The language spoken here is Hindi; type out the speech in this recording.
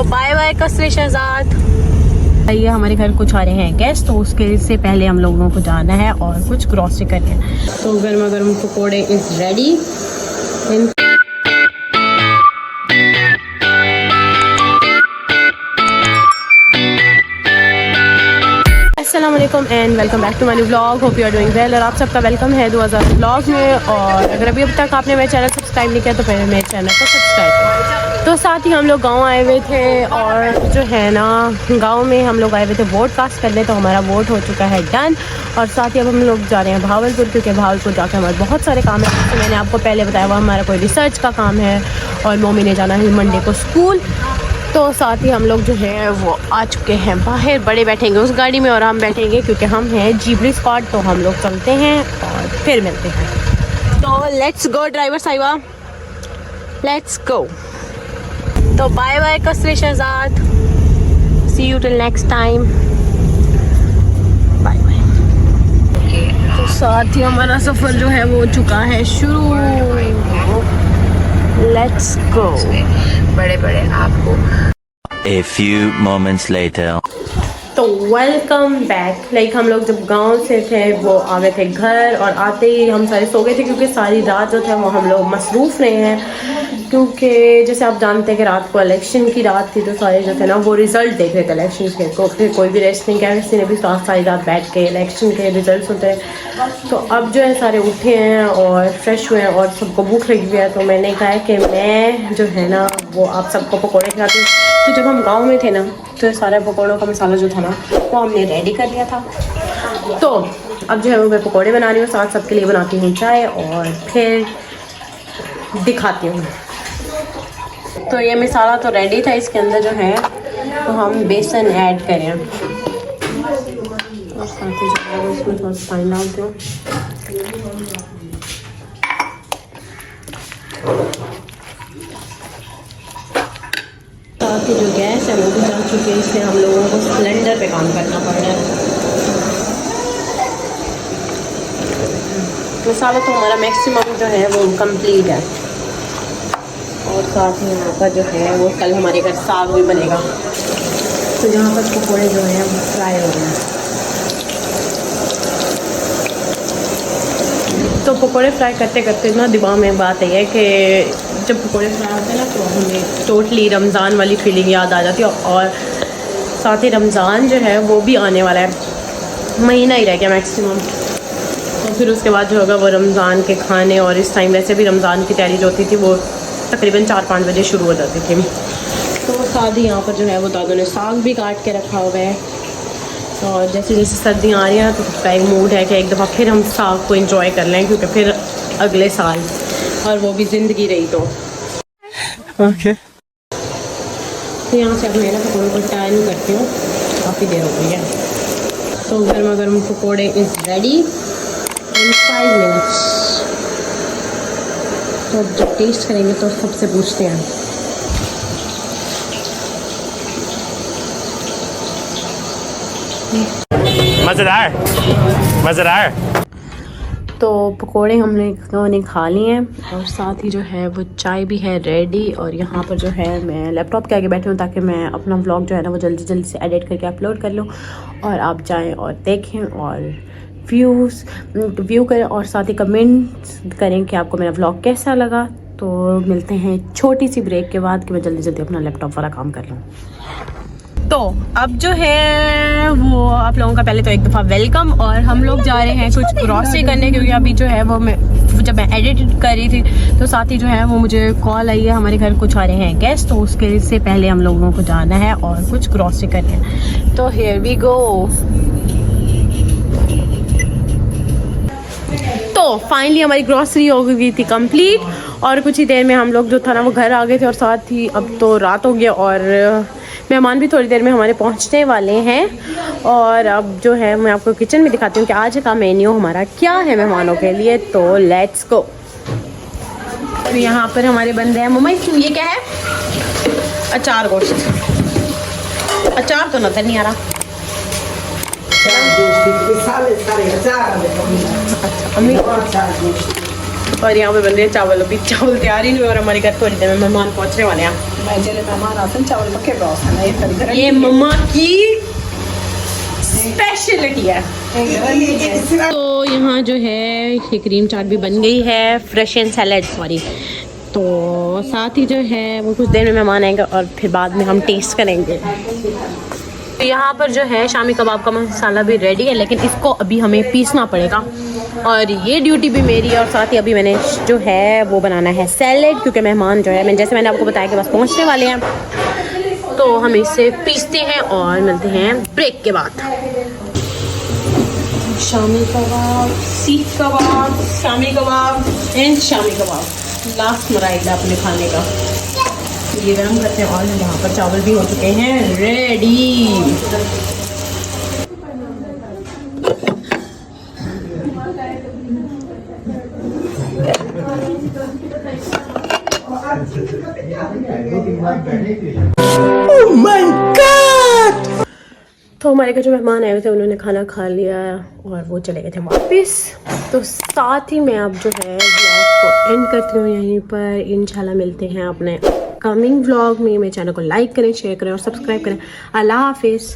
तो बाय बाय कसरे शहजाद। ये हमारे घर कुछ आ रहे हैं गेस्ट, तो उसके से पहले हम लोगों को जाना है और कुछ ग्रॉसरी करनी है। तो गर्मा गर्म पकौड़े इज रेडी। अस्सलाम वालेकुम and welcome back to my new vlog. Hope you are doing well. और आप सबका वेलकम है 2000 व्लॉग में। और अगर अभी तक आपने मेरे चैनल सब्सक्राइब नहीं किया तो पहले मेरे चैनल को सब्सक्राइब करें। तो साथ ही हम लोग गांव आए हुए थे और जो है ना गांव में हम लोग आए हुए थे वोट कास्ट करने। तो हमारा वोट हो चुका है डन। और साथ ही अब हम लोग जा रहे हैं भावलपुर, क्योंकि भावलपुर जाकर हमारे बहुत सारे काम है। तो मैंने आपको पहले बताया वो हमारा कोई रिसर्च का काम है और मोमी ने जाना है मंडे को स्कूल। तो साथ ही हम लोग जो है वो आ चुके हैं बाहर। बड़े बैठेंगे उस गाड़ी में और हम बैठेंगे क्योंकि हम हैं जीबरी स्क्वाड। तो हम लोग चलते हैं और फिर मिलते हैं। तो लेट्स गो ड्राइवर साहिबा, लेट्स गो। तो बाय बाय कसरे शहजाद, see you till next time, bye bye. तो साथ ही हमारा सफ़र जो है वो हो चुका है शुरू। Let's go. बड़े बड़े आपको। A few moments later. तो वेलकम बैक। हम लोग जब गांव से थे वो आ गए थे घर और आते ही हम सारे सो गए थे, क्योंकि सारी रात जो था वो हम लोग मसरूफ़ रहे हैं। क्योंकि जैसे आप जानते हैं कि रात को इलेक्शन की रात थी, तो सारे जो थे ना वो रिज़ल्ट देख रहे थे इलेक्शन के। तो फिर कोई भी रेस्ट नहीं किया, किसी ने भी सारी रात बैठ के इलेक्शन के रिजल्ट होते हैं। तो अब जो है सारे उठे हैं और फ्रेश हुए हैं और सबको भूख लगी हुई है। तो मैंने कहा कि मैं जो है ना वो आप सबको पकौड़े खिलाती हूँ। तो जब हम गाँव में थे ना तो सारे पकौड़ों का मसाला जो था ना वो हमने रेडी कर लिया था। तो अब जो है वो मैं पकौड़े बना रही हूँ, साथ सबके लिए बनाती हूँ चाय और फिर दिखाती हूँ। तो ये मसाला तो रेडी था, इसके अंदर जो है तो हम बेसन ऐड करें और साथ ही जो है वो इसमें थोड़ा सा पानी डालती हूँ। साथ ही जो गैस है वो भी जल चुकी है, इसलिए हम लोगों को सिलेंडर पे काम करना पड़ रहा है। मसाला तो हमारा मैक्सिमम जो है वो कंप्लीट है। और साथ ही यहाँ पर जो है वो कल हमारे घर साग भी बनेगा। तो यहाँ पर पकौड़े जो हैं वो फ्राई हो रहे हैं। तो पकौड़े फ्राई करते करते ना दिमाग में बात है कि जब पकौड़े फ्राई होते हैं ना तो हमें टोटली रमज़ान वाली फीलिंग याद आ जाती है। और साथ ही रमज़ान जो है वो भी आने वाला है, महीना ही रह गया मैक्सिमम। और फिर उसके बाद जो होगा वो रमज़ान के खाने। और इस टाइम वैसे भी रमज़ान की तैयारी जो होती थी वो तकरीबन 4-5 बजे शुरू हो जाती थी। तो साथ ही यहाँ पर जो है वो दादू ने साग भी काट के रखा हुआ है। और जैसे जैसे सर्दियाँ आ रही हैं तो उसका एक मूड है कि एक दफ़ा फिर हम साग को एंजॉय कर लें, क्योंकि फिर अगले साल और वो भी ज़िंदगी रही तो Okay. तो यहाँ से अब मैं ना पकौड़े को टर्न करती हूँ, काफ़ी देर हो गई है। तो गर्मा गर्म पकौड़े इज़ रेडी इन 5 मिनट्स। तो जब टेस्ट करेंगे तो सबसे पूछते हैं। मज़ेदार मज़ेदार। तो पकोड़े हमने खा लिए हैं और साथ ही जो है वो चाय भी है रेडी। और यहाँ पर जो है मैं लैपटॉप के आगे बैठी हूँ ताकि मैं अपना व्लॉग जो है ना वो जल्दी जल्दी से एडिट करके अपलोड कर लूँ और आप जाएं और देखें और व्यू करें और साथ ही कमेंट्स करें कि आपको मेरा व्लॉग कैसा लगा। तो मिलते हैं छोटी सी ब्रेक के बाद कि मैं जल्दी जल्दी अपना लैपटॉप वाला काम कर लूँ। तो अब जो है वो आप लोगों का पहले तो एक दफ़ा वेलकम। और हम लोग जा रहे हैं कुछ ग्रॉसरी करने, क्योंकि अभी जो है वो जब मैं एडिट कर रही थी तो साथ ही जो है वो मुझे कॉल आई है हमारे घर कुछ आ रहे हैं गेस्ट। तो उसके से पहले हम लोगों को जाना है और कुछ ग्रॉसरी करनी है। तो हियर वी गो। तो फाइनली हमारी ग्रॉसरी हो गई थी कंप्लीट और कुछ ही देर में हम लोग जो था ना वो घर आ गए थे। और साथ ही अब तो रात हो गया और मेहमान भी थोड़ी देर में हमारे पहुंचने वाले हैं। और अब जो है मैं आपको किचन में दिखाती हूँ कि आज का मेन्यू हमारा क्या है मेहमानों के लिए। तो लेट्स गो। तो यहाँ पर हमारे बन रहे हैं मम्मा, ये क्या है? अचार गोश्त। अचार तो नजर नहीं आ रहा। अम्मी और यहाँ पे बन रहे हैं चावल। अभी चावल तैयार ही नहीं और हमारे घर थोड़ी देर में मेहमान पहुँचने वाले हैं। मेहमान आते हैं चावल पक्के ब्रॉस ये मम्मा की स्पेशलिटी है। तो यहाँ जो है ये क्रीम चाट भी बन गई है, फ्रेश एंड सैलेड सॉरी। तो साथ ही जो है वो कुछ देर में मेहमान आएंगे और फिर बाद में हम टेस्ट करेंगे। तो यहाँ पर जो है शामी कबाब का मसाला भी रेडी है, लेकिन इसको अभी हमें पीसना पड़ेगा और ये ड्यूटी भी मेरी है। और साथ ही अभी मैंने जो है वो बनाना है सैलेड, क्योंकि मेहमान जो है जैसे मैंने आपको बताया कि बस पहुँचने वाले हैं। तो हम इसे पीसते हैं और मिलते हैं ब्रेक के बाद। शामी कबाब, सीख कबाब, शामी कबाब एंड शामी कबाब, लास्ट मराइला अपने खाने का। ये गरम करते हैं और यहाँ पर चावल भी हो चुके हैं रेडी। Oh my God! तो हमारे घर जो मेहमान आए हुए थे उन्होंने खाना खा लिया और वो चले गए थे वापस। तो साथ ही मैं अब जो है ब्लॉग को एंड करती हूँ यहीं पर। इंशाल्लाह मिलते हैं अपने कमिंग व्लॉग में। मेरे चैनल को लाइक करें, शेयर करें और सब्सक्राइब करें। अल्लाह हाफिज़।